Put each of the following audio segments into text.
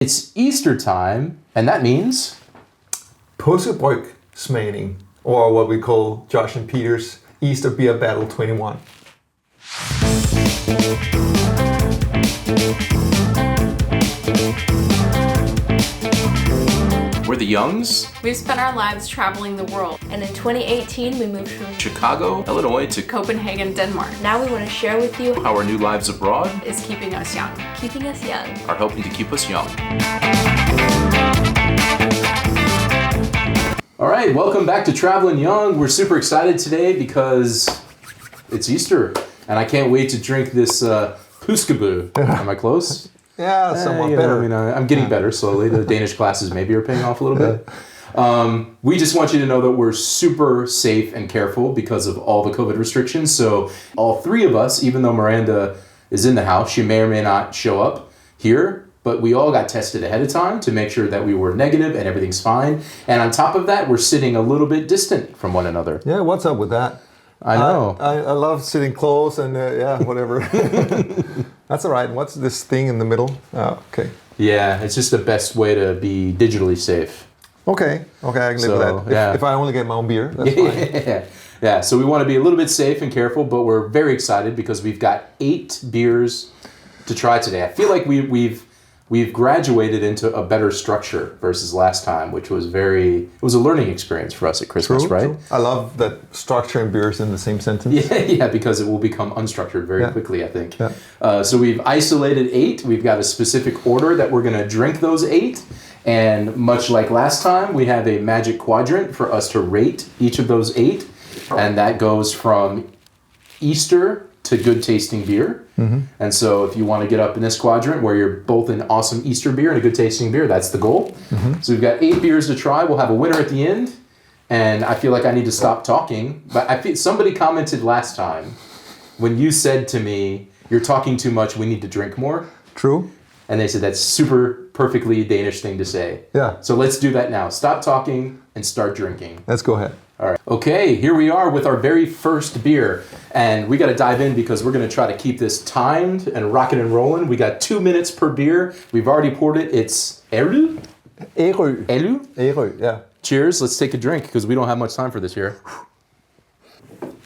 It's Easter time, and that means Påskebryg smagning, or what we call Josh and Peter's Easter Beer Battle 21. we're the Youngs, We've spent our lives traveling the world, And in 2018, we moved from Chicago, Illinois to Copenhagen, Denmark. Now we want to share with you how our new lives abroad Is keeping us young. keeping us young. are helping to keep us young. All right, welcome back to Travelin Young. We're super excited today because it's Easter, and I can't wait to drink this Påskebryg. Am I close? Yeah, somewhat You know, better. I mean, I'm getting better slowly. The Danish classes maybe are paying off a little bit. We just want you to know that we're super safe and careful because of all the COVID restrictions. So all three of us, even though Miranda is in the house, she may or may not show up here, but we all got tested ahead of time to make sure that we were negative and everything's fine. And on top of that, we're sitting a little bit distant from one another. Yeah, what's up with that? I know. I love sitting close and whatever. That's all right. What's this thing in the middle? Oh, okay. Yeah, it's just the best way to be digitally safe. Okay, I can live with that. Yeah. If I only get my own beer, that's fine. Yeah, so we want to be a little bit safe and careful, but we're very excited because we've got 8 beers to try today. I feel like we've graduated into a better structure versus last time, which was it was a learning experience for us at Christmas, right? True. I love that structure and beers in the same sentence. Yeah, because it will become unstructured very quickly, I think. Yeah. So we've isolated 8. We've got a specific order that we're going to drink those 8. And much like last time, we have a magic quadrant for us to rate each of those 8. And that goes from Easter to good tasting beer. Mm-hmm. And so if you want to get up in this quadrant where you're both an awesome Easter beer and a good tasting beer, that's the goal. Mm-hmm. So we've got 8 beers to try. We'll have a winner at the end. And I feel like I need to stop talking. But I feel somebody commented last time when you said to me, "You're talking too much, we need to drink more." True. And they said that's super perfectly Danish thing to say. Yeah. So let's do that now. Stop talking and start drinking. Let's go ahead. All right. Okay, here we are with our very first beer. And we got to dive in because we're going to try to keep this timed and rocking and rolling. We got 2 minutes per beer. We've already poured it. It's Ærø? Ærø. Ærø? Yeah. Cheers. Let's take a drink because we don't have much time for this here.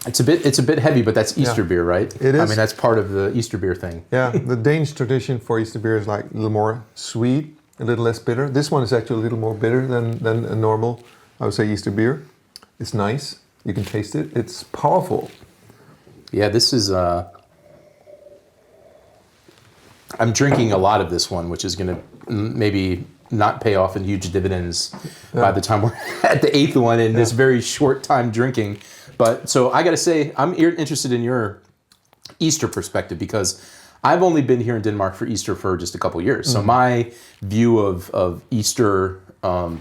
It's a bit heavy, but that's Easter beer, right? It is. I mean, that's part of the Easter beer thing. Yeah, the Danish tradition for Easter beer is like a little more sweet, a little less bitter. This one is actually a little more bitter than a normal, I would say, Easter beer. It's nice. You can taste it. It's powerful. Yeah, this is... I'm drinking a lot of this one, which is going to maybe not pay off in huge dividends by the time we're at the 8th one in this very short time drinking. But so I got to say, I'm interested in your Easter perspective because I've only been here in Denmark for Easter for just a couple of years. So my view of Easter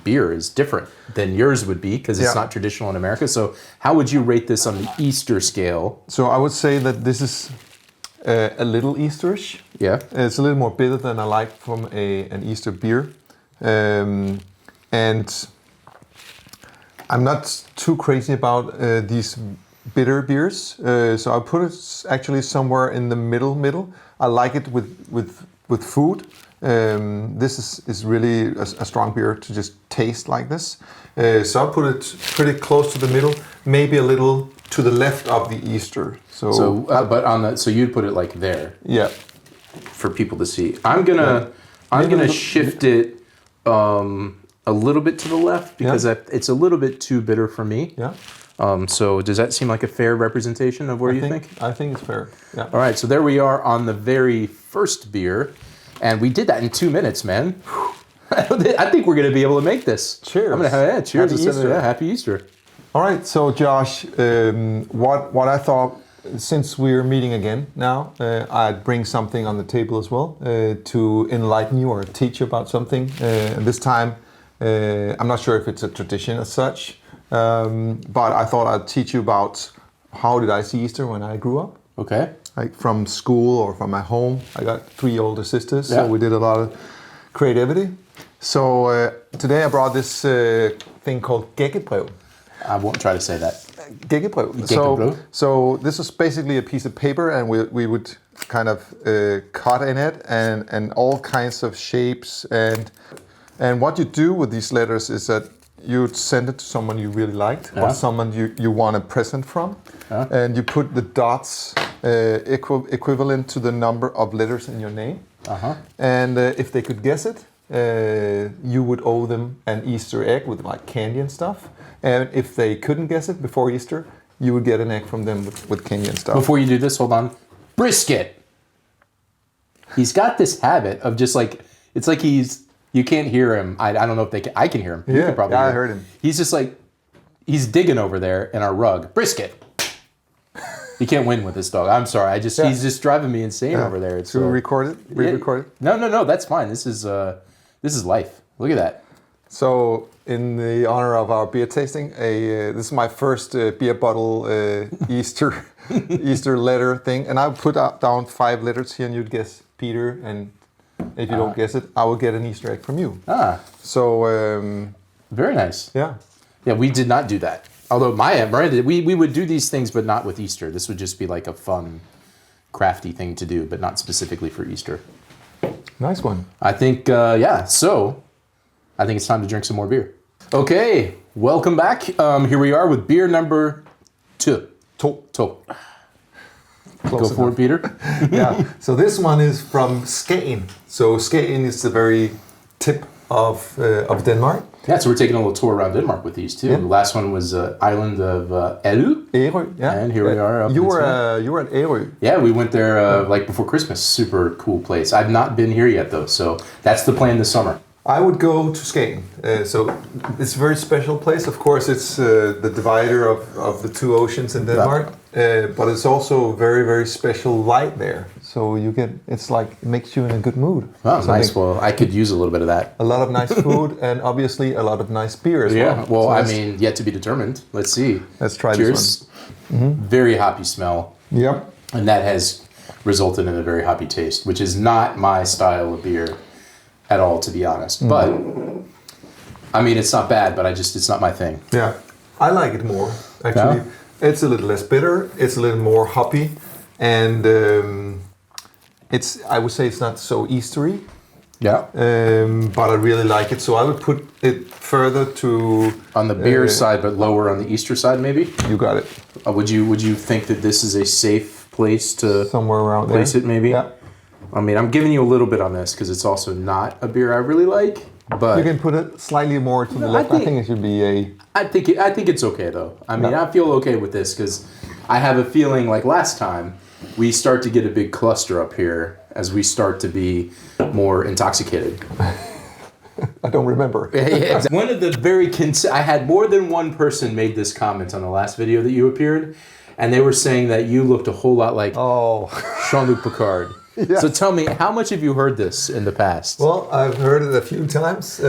beer is different than yours would be because it's not traditional in America. So how would you rate this on the Easter scale? So I would say that this is a little Easterish. Yeah. It's a little more bitter than I like from an Easter beer. And I'm not too crazy about these bitter beers, so I put it actually somewhere in the middle. I like it with food. This is really a strong beer to just taste like this. So I put it pretty close to the middle, maybe a little to the left of the Easter. So you'd put it like there. Yeah. For people to see. I'm gonna shift it a little bit to the left because it's a little bit too bitter for me. Yeah. So does that seem like a fair representation of where you think? I think it's fair. Yeah. All right. So there we are on the very first beer, and we did that in 2 minutes, man. I think we're gonna be able to make this. Cheers. I'm gonna have cheers. Happy Easter. Happy Easter. All right. So Josh, what I thought, since we're meeting again now, I'd bring something on the table as well to enlighten you or teach you about something. And this time, I'm not sure if it's a tradition as such, but I thought I'd teach you about how did I see Easter when I grew up. Okay. Like from school or from my home. I got 3 older sisters, so we did a lot of creativity. So today I brought this thing called Påskebryg. I won't try to say that. Gækkebrød. Gækkebrød. So this was basically a piece of paper, and we would kind of cut in it, and all kinds of shapes, and what you do with these letters is that you'd send it to someone you really liked, or someone you want a present from, and you put the dots equivalent to the number of letters in your name, and if they could guess it, you would owe them an Easter egg with like candy and stuff. And if they couldn't guess it before Easter, you would get an egg from them with candy and stuff. Before you do this, hold on. Brisket. He's got this habit of just like, it's like you can't hear him. I don't know if I can hear him. You can probably hear I heard him. He's just like, he's digging over there in our rug. Brisket. You can't win with this dog. I'm sorry. He's just driving me insane over there. It's, Should we record it? Re-record it? No. That's fine. This is life. Look at that. So, in the honor of our beer tasting, this is my first beer bottle Easter letter thing, and I put down 5 letters here, and you'd guess Peter, and if you don't guess it, I will get an Easter egg from you. So, very nice. Yeah. Yeah, we did not do that. Although Miranda, we would do these things, but not with Easter. This would just be like a fun, crafty thing to do, but not specifically for Easter. Nice one. I think, so I think it's time to drink some more beer. Okay, welcome back. Here we are with beer number 2. Go for it, Peter. Yeah, so this one is from Skagen. So Skagen is the very tip of Denmark. Yeah, so we're taking a little tour around Denmark with these too. Yeah. The last one was island of Ærø. Ærø, yeah. And here we are. You were at Ærø. Yeah, we went there like before Christmas. Super cool place. I've not been here yet though, so that's the plan this summer. I would go to Skagen. So it's a very special place. Of course, it's the divider of the 2 oceans in Denmark, but it's also very, very special light there. So it makes you in a good mood. Oh, nice. Well, I could use a little bit of that. A lot of nice food and obviously a lot of nice beer as well. Yeah, well, So I mean, yet to be determined. Let's see. Let's try Cheers. this one. Very hoppy smell. Yep. And that has resulted in a very hoppy taste, which is not my style of beer at all, to be honest. But, I mean, it's not bad, but it's not my thing. Yeah, I like it more, actually. Yeah? It's a little less bitter, it's a little more hoppy, and I would say it's not so Eastery. Yeah. But I really like it, so I would put it further to... On the beer side, but lower on the Easter side, maybe? You got it. Would you think that this is a safe place to somewhere around place there. it, maybe? Yeah. I mean, I'm giving you a little bit on this because it's also not a beer I really like, but... You can put it slightly more to the left. I think it should be a... I think it's okay, though. I mean, I feel okay with this because I have a feeling like last time, we start to get a big cluster up here as we start to be more intoxicated. I don't remember. Yeah, exactly. One of the I had more than one person made this comment on the last video that you appeared, and they were saying that you looked a whole lot like Jean-Luc Picard. Yeah. So tell me, how much have you heard this in the past? Well, I've heard it a few times,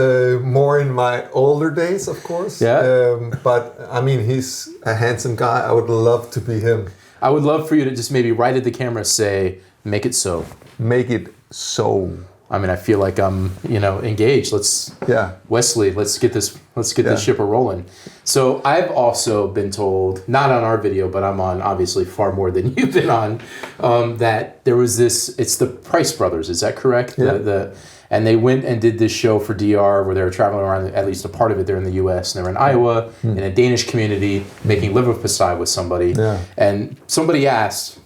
more in my older days, of course. Yeah. But, I mean, he's a handsome guy. I would love to be him. I would love for you to just maybe right at the camera say, make it so. Make it so. I mean, I feel like I'm, engaged. Wesley, let's get this ship a-rolling. So I've also been told, not on our video, but I'm on obviously far more than you've been on, that there was it's the Price Brothers, is that correct? Yeah. And they went and did this show for DR where they were traveling around, at least a part of it there in the US, and they were in Iowa, in a Danish community, making liver pastai with somebody. Yeah. And somebody asked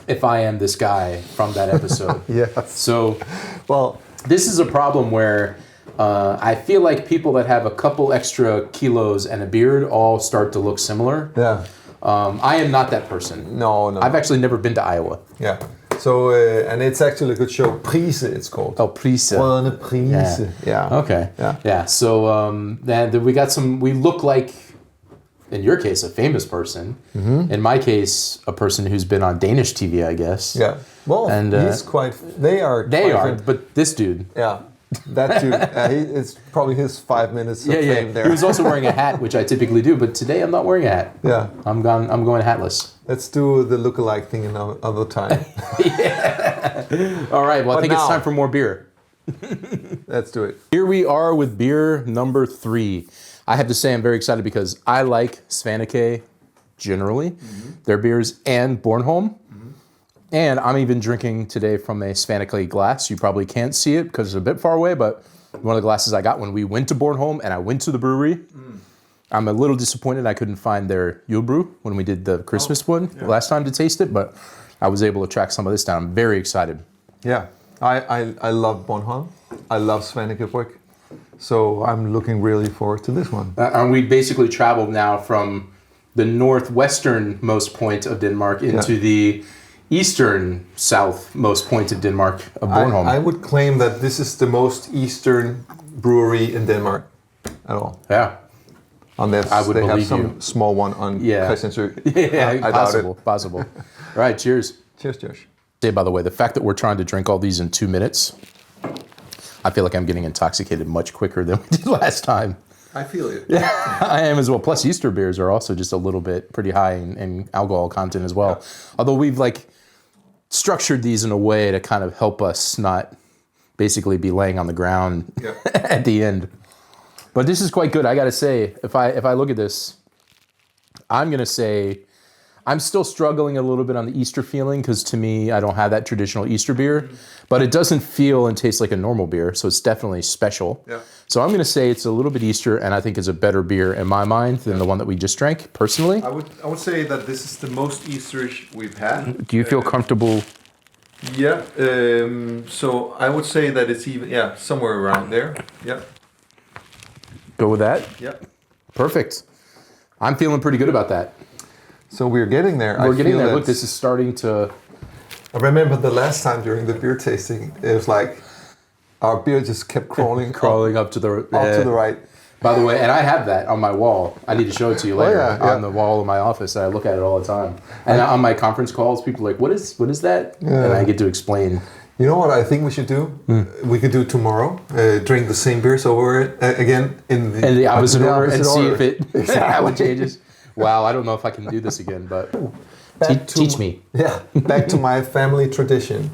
if I am this guy from that episode. Yes. So, well, this is a problem where I feel like people that have a couple extra kilos and a beard all start to look similar. Yeah. I am not that person. No. I've actually never been to Iowa. Yeah. So, and it's actually a good show. Prise, it's called. Oh, Prise. Brødrene Prise. Yeah. Okay. Yeah. So, we look like, in your case, a famous person. Mm-hmm. In my case, a person who's been on Danish TV, I guess. Yeah. Well, and, they are, but this dude. Yeah. That dude, it's probably his 5 minutes of fame there. He was also wearing a hat, which I typically do, but today I'm not wearing a hat. Yeah. I'm going hatless. Let's do the look-alike thing another time. Yeah. All right, well, I think it's time for more beer. Let's do it. Here we are with beer number 3. I have to say I'm very excited because I like Svaneke generally, their beers, and Bornholm. And I'm even drinking today from a Svaneke glass. You probably can't see it because it's a bit far away, but one of the glasses I got when we went to Bornholm and I went to the brewery. I'm a little disappointed I couldn't find their Julebrew when we did the Christmas one last time to taste it, but I was able to track some of this down. I'm very excited. Yeah, I love Bornholm. I love Svanekebryg. So I'm looking really forward to this one. And we basically traveled now from the northwesternmost point of Denmark into the eastern southmost point of Denmark of Bornholm. I would claim that this is the most eastern brewery in Denmark at all. Yeah. Unless I would they have believe some you. small one on Christiansø. Yeah, I possible, doubt it. possible. All right, cheers. Cheers, Josh. Say, by the way, the fact that we're trying to drink all these in 2 minutes, I feel like I'm getting intoxicated much quicker than we did last time. I feel it. Yeah, I am as well. Plus, Easter beers are also just a little bit pretty high in alcohol content as well. Yeah. Although we've like structured these in a way to kind of help us not basically be laying on the ground at the end. But this is quite good. I got to say, if I look at this, I'm going to say I'm still struggling a little bit on the Easter feeling because to me, I don't have that traditional Easter beer, but it doesn't feel and taste like a normal beer. So it's definitely special. Yeah. So I'm going to say it's a little bit Easter, and I think it's a better beer in my mind than the one that we just drank, personally. I would say that this is the most Easterish we've had. Do you feel comfortable? Yeah. So I would say that it's even, somewhere around there. Yeah. Go with that? Yeah. Perfect. I'm feeling pretty good about that. So we're getting there. We're getting there. Look, this is starting to... I remember the last time during the beer tasting, it was like our beer just kept crawling up to the right. By the way, and I have that on my wall. I need to show it to you later on the wall of my office. I look at it all the time. And on my conference calls, people are like, what is that? Yeah. And I get to explain. You know what I think we should do? We could do tomorrow. Drink the same beers over again in the opposite order and see if it how it changes. Wow, I don't know if I can do this again, but teach me. Yeah, back to my family tradition.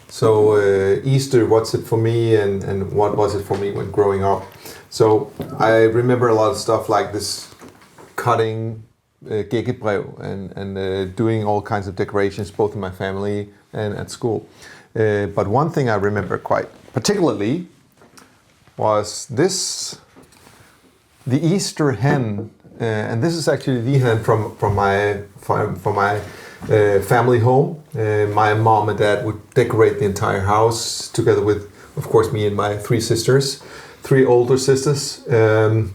So Easter, what's it for me, and what was it for me when growing up? So I remember a lot of stuff like this, cutting gækkebrev and doing all kinds of decorations, both in my family and at school. But one thing I remember quite particularly was this, the Easter hen, and this is actually the hen from my family home. My mom and dad would decorate the entire house together with, of course, me and my three older sisters. And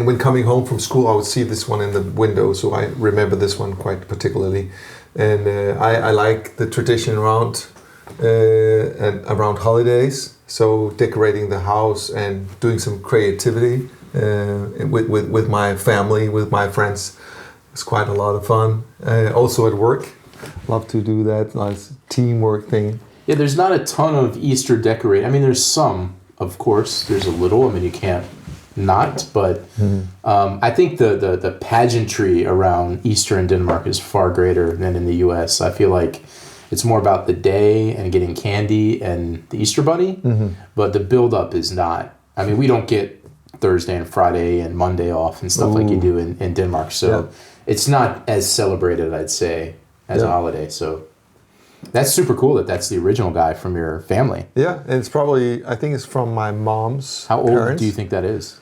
when coming home from school, I would see this one in the window, so I remember this one quite particularly. And I like the tradition around holidays, so decorating the house and doing some creativity with my family, with my friends. It's quite a lot of fun. Also at work, love to do that nice teamwork thing. Yeah, there's not a ton of Easter decorating. I mean, there's some, of course. There's a little. I mean, you can't not, but I think the pageantry around Easter in Denmark is far greater than in the U.S. I feel like it's more about the day and getting candy and the Easter bunny, but the build-up is not. I mean, we don't get Thursday and Friday and Monday off and stuff like you do in Denmark, so it's not as celebrated, I'd say, as a holiday. So that's super cool that that's the original guy from your family. Yeah, and it's probably, I think it's from my mom's How old parents. do you think that is?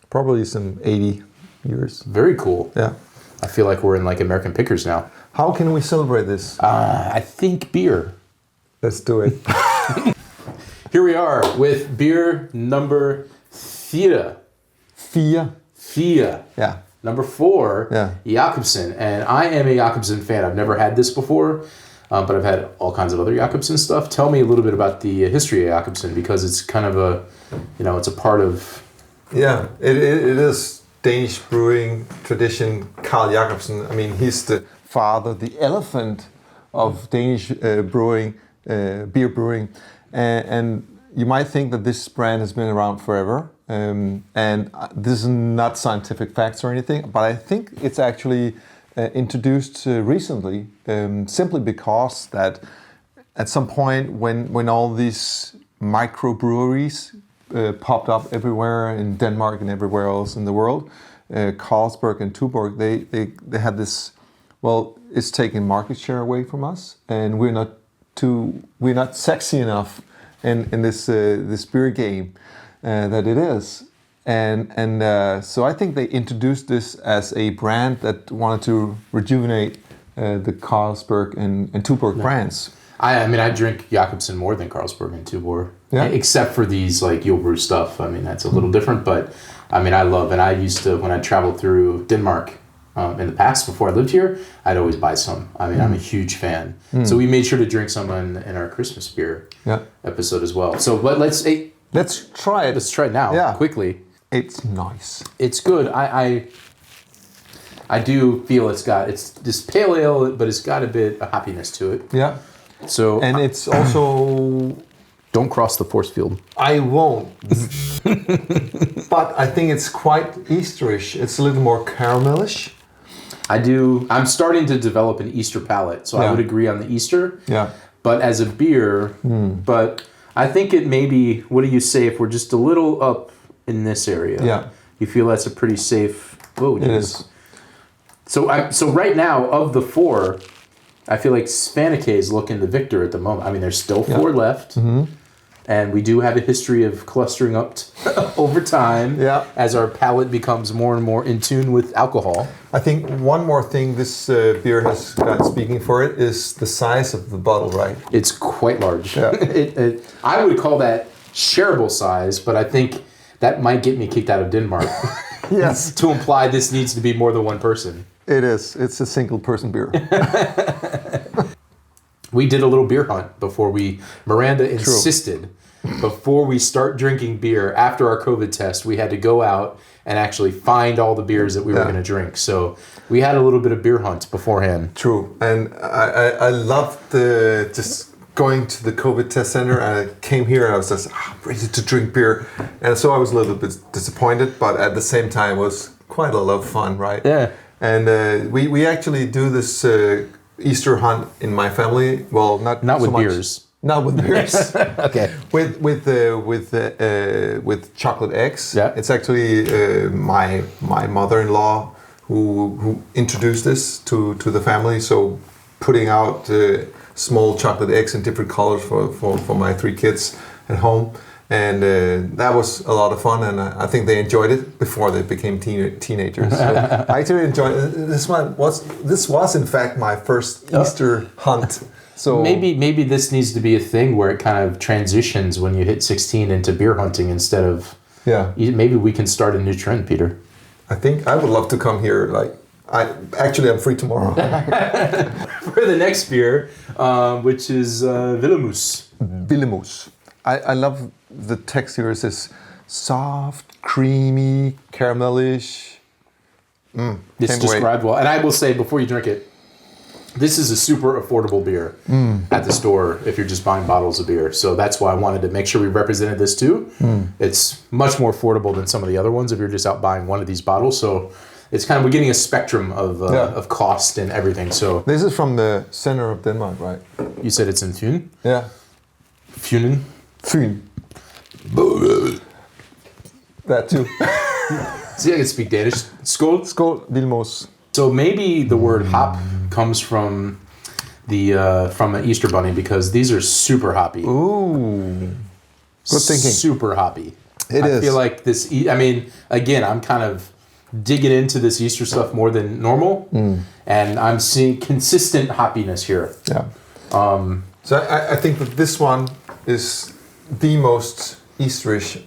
Probably some 80 years. Very cool. Yeah. I feel like we're in like American Pickers now. How can we celebrate this? I think beer. Let's do it. Here we are with beer number 4. 4. Yeah. Number 4, Jacobsen. And I am a Jacobsen fan. I've never had this before, but I've had all kinds of other Jacobsen stuff. Tell me a little bit about the history of Jacobsen, because it's kind of a, it's a part of... Yeah, it is Danish brewing tradition. Carl Jacobsen, I mean, he's the father, the elephant of Danish beer brewing. And you might think that this brand has been around forever. And this is not scientific facts or anything, but I think it's actually introduced recently, simply because that at some point when all these microbreweries popped up everywhere in Denmark and everywhere else in the world. Carlsberg and Tuborg, they had this. Well, it's taking market share away from us, and we're not sexy enough in this beer game that it is. And so I think they introduced this as a brand that wanted to rejuvenate the Carlsberg and Tuborg brands. I mean, I drink Jacobsen more than Carlsberg and Tuborg, except for these like Jolbru stuff. I mean, that's a little different, but I mean, and I used to, when I traveled through Denmark in the past before I lived here, I'd always buy some. I mean, I'm a huge fan. So we made sure to drink some in our Christmas beer episode as well. So let's try it. Let's try it now, quickly. It's nice. It's good. I do feel it's this pale ale, but it's got a bit of hoppiness to it. Yeah. So and it's also don't cross the force field. I won't. But I think it's quite Easterish. It's a little more caramelish. I'm starting to develop an Easter palate, so I would agree on the Easter. Yeah. But as a beer, but I think it maybe, what do you say if we're just a little up in this area? Yeah. You feel that's a pretty safe. Whoa, it is. So right now, of the four, I feel like Svaneke is looking the victor at the moment. I mean, there's still four left. And we do have a history of clustering up over time as our palate becomes more and more in tune with alcohol. I think one more thing this beer has got speaking for it is the size of the bottle, right? It's quite large. Yeah. I would call that shareable size, but I think that might get me kicked out of Denmark. Yes. To imply this needs to be more than one person. It is. It's a single person beer. We did a little beer hunt before Miranda insisted, before we start drinking beer, after our COVID test, we had to go out and actually find all the beers that we were going to drink. So we had a little bit of beer hunt beforehand. True. And I loved just going to the COVID test center, and I came here and I was just ready to drink beer. And so I was a little bit disappointed, but at the same time it was quite a lot of fun, right? Yeah. And we actually do this Easter hunt in my family. Well, not with so much. beers. Not with beers. Okay. With chocolate eggs. Yeah. It's actually my mother-in-law who introduced this to the family. So putting out small chocolate eggs in different colors for my 3 kids at home. And that was a lot of fun, and I think they enjoyed it before they became teenagers. So I actually enjoyed it. This was in fact my first Easter hunt. So maybe this needs to be a thing where it kind of transitions when you hit 16 into beer hunting instead of. Yeah. Maybe we can start a new trend, Peter. I think I would love to come here. I'm free tomorrow. For the next beer, which is Willemoes. Willemoes. I love the texture. It's this soft, creamy, caramelish. It's described well. And I will say, before you drink it, this is a super affordable beer at the store if you're just buying bottles of beer. So that's why I wanted to make sure we represented this too. It's much more affordable than some of the other ones if you're just out buying one of these bottles. So it's we're getting a spectrum of cost and everything. So this is from the center of Denmark, right? You said it's in Fyn? Yeah. Fyn. That too. See, I can speak Danish. Skål. Skål, Willemoes. So maybe the word hop comes from from an Easter bunny, because these are super hoppy. Ooh. Good thinking. Super hoppy. I feel like this. I mean, again, I'm kind of digging into this Easter stuff more than normal, and I'm seeing consistent hoppiness here. Yeah. So I think that this one is the most Easterish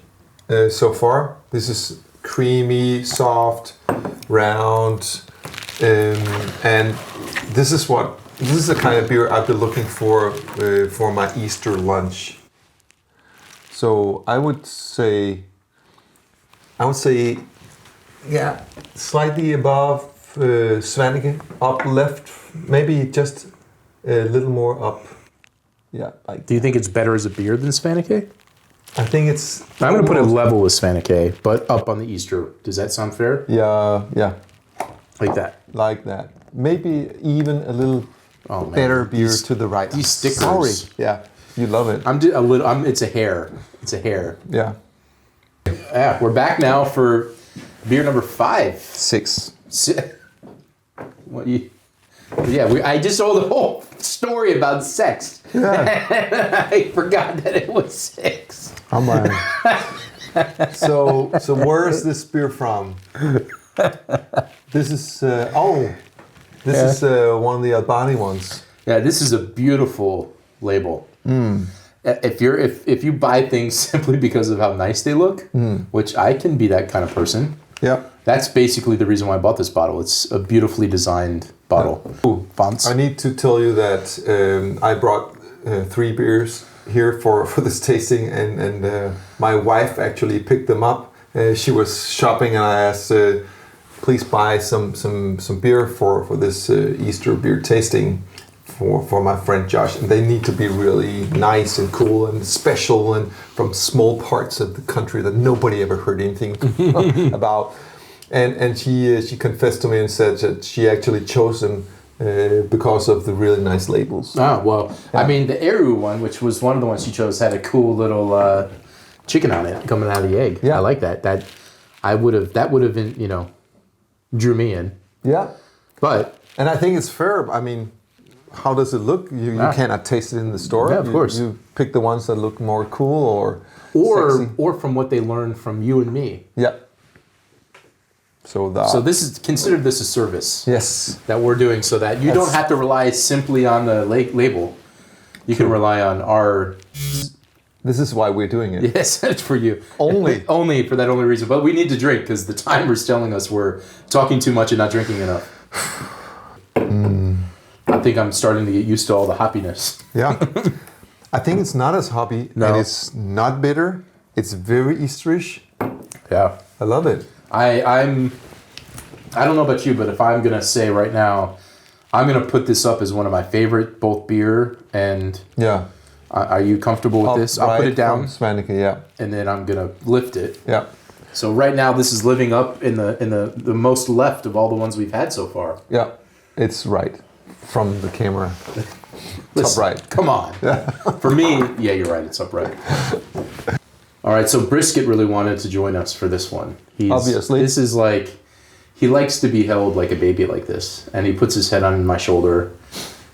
so far. This is creamy, soft, round, and this is the kind of beer I've been looking for my Easter lunch. So I would say, yeah, slightly above Svaneke, up left, maybe just a little more up. Yeah. Do you think it's better as a beer than Svaneke? I think it's. I'm going to put it level with Svaneke, but up on the Easter. Does that sound fair? Yeah. Like that. Like that. Maybe even a little better beer to the right. These stickers. Sorry. Yeah. You love it. It's a hair. It's a hair. Yeah. Yeah, we're back now for beer number 5. 6. What you? Yeah, I just told the whole story about sex. Yeah. I forgot that it was 6. Come on. So where is this beer from? This is this is one of the Albani ones. Yeah, this is a beautiful label. If you buy things simply because of how nice they look, which I can be that kind of person. Yeah. That's basically the reason why I bought this bottle. It's a beautifully designed bottle. Ooh, fonts. I need to tell you that I brought 3 beers here for this tasting, and my wife actually picked them up. She was shopping, and I asked, please buy some beer for this Easter beer tasting for my friend Josh. And they need to be really nice and cool and special and from small parts of the country that nobody ever heard anything about. And she confessed to me and said that she actually chose them because of the really nice labels. Ah, well, yeah. I mean, the Eru one, which was one of the ones she chose, had a cool little chicken on it coming out of the egg. Yeah. I like that. That would have been, drew me in. Yeah. And I think it's fair. I mean, how does it look? You cannot taste it in the store. Yeah, of course. You pick the ones that look more cool or sexy. Or from what they learned from you and me. Yeah. So this is considered this a service. Yes. That we're doing so that you don't have to rely simply on the label. You can rely on our. This is why we're doing it. Yes, it's for you. Only for that only reason. But we need to drink because the timer's telling us we're talking too much and not drinking enough. I think I'm starting to get used to all the hoppiness. Yeah. I think it's not as hoppy, and it's not bitter. It's very Easterish. Yeah. I love it. I don't know about you, but if I'm gonna say right now, I'm gonna put this up as one of my favorite, both beer and. Yeah. Are you comfortable with this? I'll put it down. Svanike, yeah. And then I'm gonna lift it. Yeah. So right now, this is living up in the most left of all the ones we've had so far. Yeah, it's right from the camera. It's upright. Come on. For me, yeah, you're right. It's upright. All right, so Brisket really wanted to join us for this one. Obviously. This is like, he likes to be held like a baby like this. And he puts his head on my shoulder.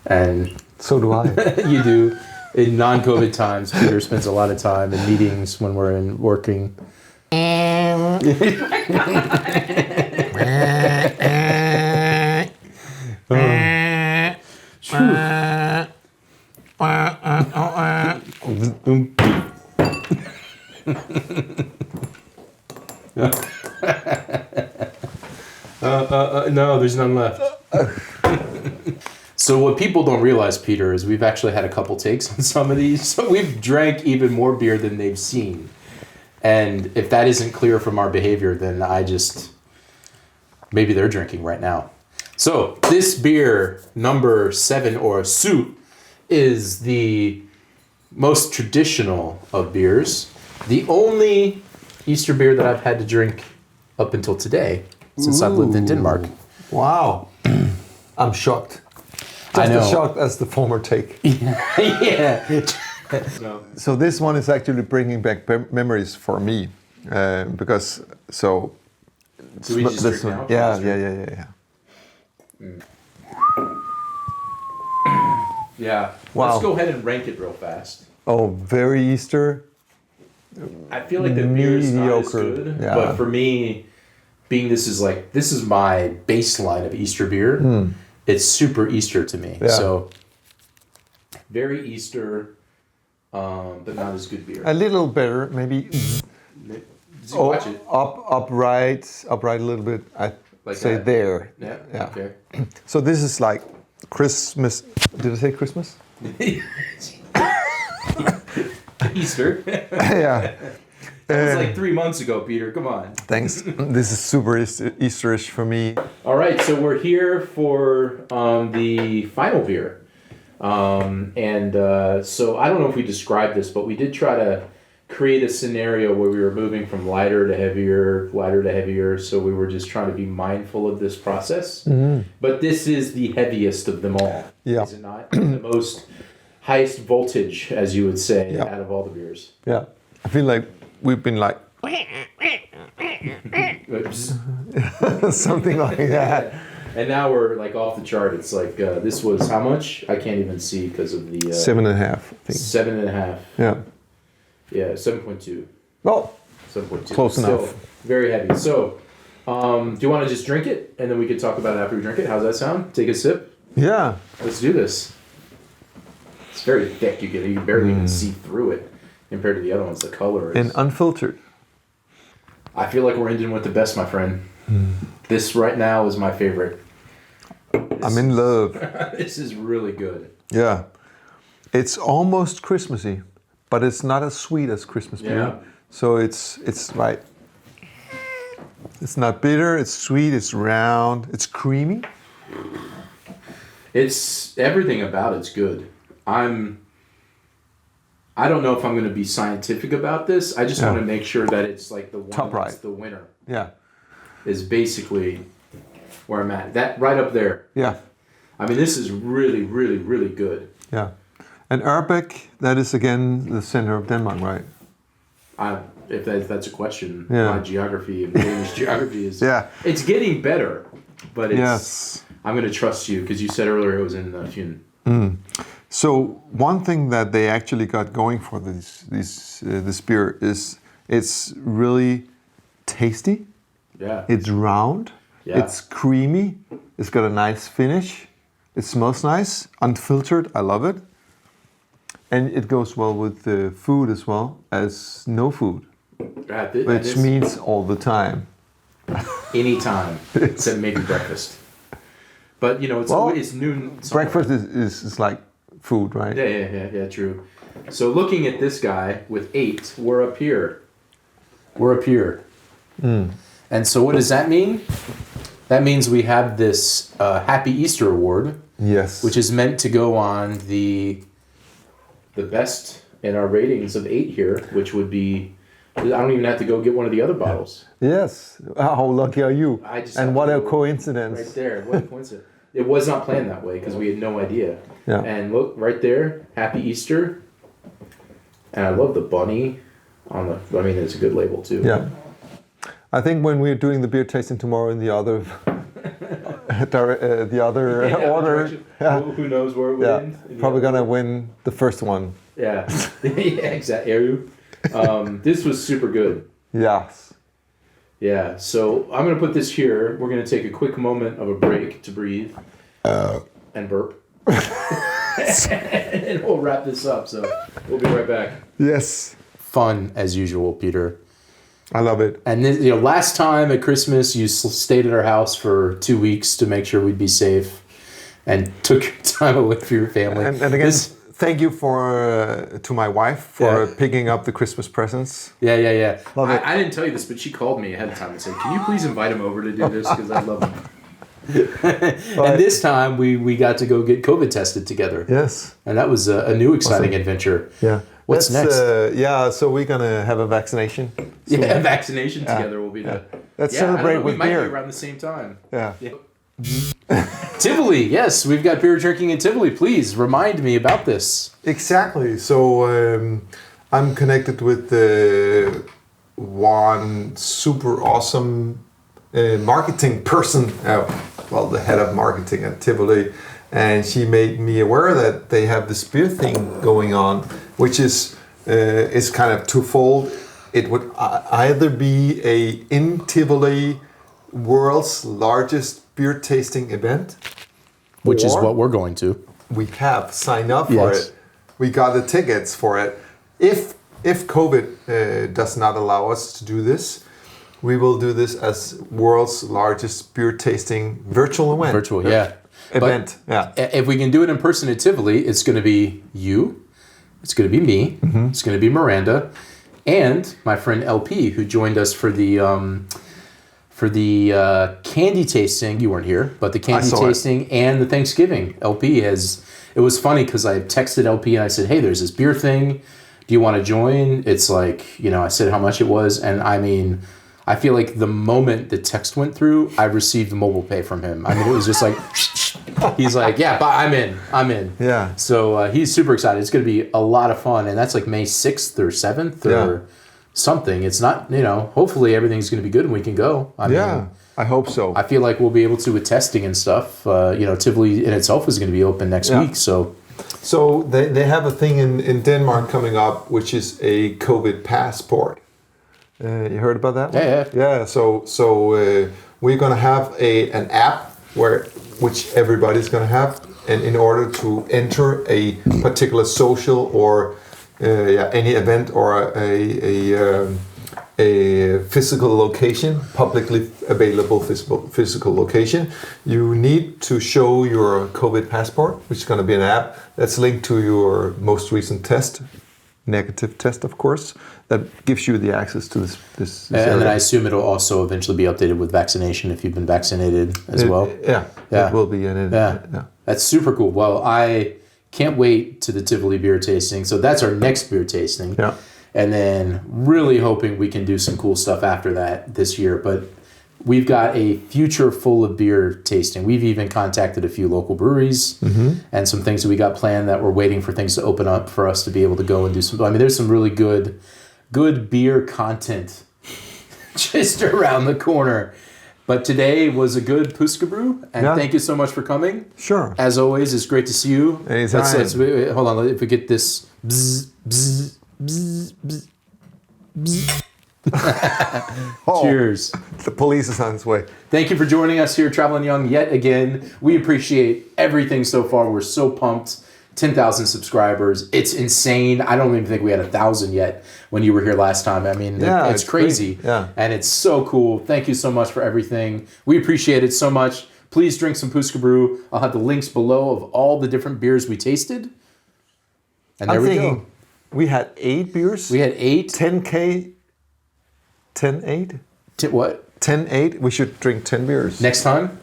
And so do I. You do. In non-COVID times, Peter spends a lot of time in meetings when we're working. No, there's none left. So what people don't realize, Peter, is we've actually had a couple takes on some of these. So we've drank even more beer than they've seen. And if that isn't clear from our behavior, then maybe they're drinking right now. So this beer, number 7 or Su, is the most traditional of beers. The only Easter beer that I've had to drink up until today, since I've lived in Denmark. Wow. I'm shocked. Just as shocked as the former take. Yeah. So this one is actually bringing back memories for me, because Do we just drink now? Yeah. Yeah. Wow. Let's go ahead and rank it real fast. Oh, very Easter. I feel like the beer is not as Mediocre. good, Yeah. but for me, this is my baseline of Easter beer. It's super Easter to me. Yeah. So very Easter, but not as good beer. A little better, maybe. Watch it. Upright a little bit. I Like say that? there. Yeah. Okay. So this is like Christmas. Did I say Christmas? Easter. Yeah. That was like 3 months ago, Peter. Come on. Thanks. This is super Easterish for me. All right, so we're here for the final beer. So I don't know if we described this, but we did try to create a scenario where we were moving from lighter to heavier. So we were just trying to be mindful of this process. Mm-hmm. But this is the heaviest of them all. Yeah. Is it not? The most highest voltage, as you would say, out of all the beers. Yeah. I feel like we've been like Oops. Something like that. And now we're like off the chart. It's like this was how much? I can't even see because of the 7.5, I think. 7.5. Yeah. Yeah, 7.2. Well, 7.2. Close Still enough. very heavy. So, do you want to just drink it and then we can talk about it after we drink it? How's that sound? Take a sip. yeah. Let's do this. It's very thick. You can barely even see through it compared to the other ones. The color is. And unfiltered. I feel like we're ending with the best, my friend. This right now is my favorite. I'm in love. This is really good. Yeah. It's almost Christmassy, but it's not as sweet as Christmas beer. Yeah. So it's right. It's not bitter, it's sweet, it's round, it's creamy. It's everything about it's good. I don't know if I'm going to be scientific about this. I just Yeah. want to make sure that it's like the one Top that's right. the winner Yeah. is basically where I'm at. That right up there. Yeah. I mean, this is really, really, really good. Yeah. And Urbeck, that is again the center of Denmark, right? If that's a question, Yeah. my geography and Danish geography is. Yeah. It's getting better, but it's. Yes. I'm going to trust you because you said earlier it was in Fyn. So one thing that they actually got going for this beer is it's really tasty. Yeah. It's round. Yeah. It's creamy. It's got a nice finish. It smells nice. Unfiltered. I love it. And it goes well with the food as well as no food, which means all the time. Anytime, except maybe breakfast. But you know, it's noon. somewhere. Breakfast is like food, right? Yeah, true. So looking at this guy with 8, we're up here. We're up here. And so what does that mean? That means we have this Happy Easter Award, Yes. which is meant to go on the best in our ratings of 8 here, which would be. I don't even have to go get one of the other bottles. Yes. How lucky are you? I just And have what to a go coincidence. Right there. What a coincidence. It was not planned that way because we had no idea. Yeah. And look, right there, Happy Easter. And I love the bunny on the. I mean, it's a good label too. Yeah. I think when we're doing the beer tasting tomorrow in the other, Yeah, order, direction. yeah, Who knows where it would yeah, end? in the probably other- gonna win the first one. Yeah. Yeah, exactly. Eru. This was super good. Yes. Yeah. So I'm gonna put this here. We're gonna take a quick moment of a break to breathe and burp, and we'll wrap this up. So we'll be right back. Yes. Fun as usual, Peter. I love it. And this, last time at Christmas, you stayed at our house for 2 weeks to make sure we'd be safe, and took your time away from your family. And again, thank you to my wife for Yeah. picking up the Christmas presents. Yeah. Love it. I didn't tell you this, but she called me ahead of time and said, "Can you please invite him over to do this? Because I love him." And this time we got to go get COVID tested together, Yes. and that was a new exciting adventure. Yeah. What's next? So we're gonna have a vaccination. So, Yeah, vaccination together will be the. Let's Yeah, I don't celebrate know, with we might beer. be around the same time. Yeah. Tivoli, yes, we've got beer drinking in Tivoli. Please remind me about this. Exactly. So I'm connected with one super awesome marketing person. Well, the head of marketing at Tivoli, and she made me aware that they have this beer thing going on, which is kind of twofold. It would either be a in Tivoli world's largest beer tasting event, Which is or what we're going to. we have signed up for Yes. it. We got the tickets for it. If COVID does not allow us to do this, we will do this as world's largest beer tasting virtual event. Virtual, yeah. Event, yeah. If we can do it in person at Tivoli, it's going to be you, it's going to be me, Mm-hmm. it's going to be Miranda, and my friend LP, who joined us for the candy tasting. You weren't here, but the candy saw it. tasting and the Thanksgiving. LP has. It was funny because I texted LP and I said, "Hey, there's this beer thing. Do you want to join?" It's like, I said how much it was, and I mean, I feel like the moment the text went through, I received mobile pay from him. I mean, it was just like, he's like, "Yeah, but I'm in." Yeah. So he's super excited. It's going to be a lot of fun, and that's like May 6th or 7th or something. It's not, hopefully everything's going to be good and we can go. I mean, I hope so. I feel like we'll be able to with testing and stuff. Tivoli in itself is going to be open next week. So they have a thing in Denmark coming up, which is a COVID passport. You heard about that one? Yeah. So we're gonna have an app which everybody's gonna have, and in order to enter a particular social or any event or a physical location, publicly available physical location, you need to show your COVID passport, which is going to be an app that's linked to your most recent test, negative test, of course, that gives you the access to this and area. then I assume it'll also eventually be updated with vaccination if you've been vaccinated as well. It will be. That's super cool. Well, I can't wait to the Tivoli beer tasting. So that's our next beer tasting. Yeah. And then really hoping we can do some cool stuff after that this year. But we've got a future full of beer tasting. We've even contacted a few local breweries and some things that we got planned that we're waiting for things to open up for us to be able to go and do some. I mean, there's some really good beer content just around the corner. But today was a good Påskebryg, and thank you so much for coming. Sure. As always, it's great to see you. Anytime. Hold on, if we get this bzz, bzz, bzz, bzz, bzz. Cheers. The police is on its way. Thank you for joining us here at Travelin Young yet again. We appreciate everything so far. We're so pumped. 10,000 subscribers. It's insane. I don't even think we had 1,000 yet when you were here last time. I mean, it's crazy. Yeah. And it's so cool. Thank you so much for everything. We appreciate it so much. Please drink some Påskebryg. I'll have the links below of all the different beers we tasted. And there we go. We had 8 beers. We had 8. 10K. 10-8? What? 10-8. We should drink 10 beers. Next time?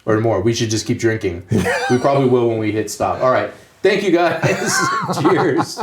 Or more. We should just keep drinking. We probably will when we hit stop. All right. Thank you, guys. Cheers.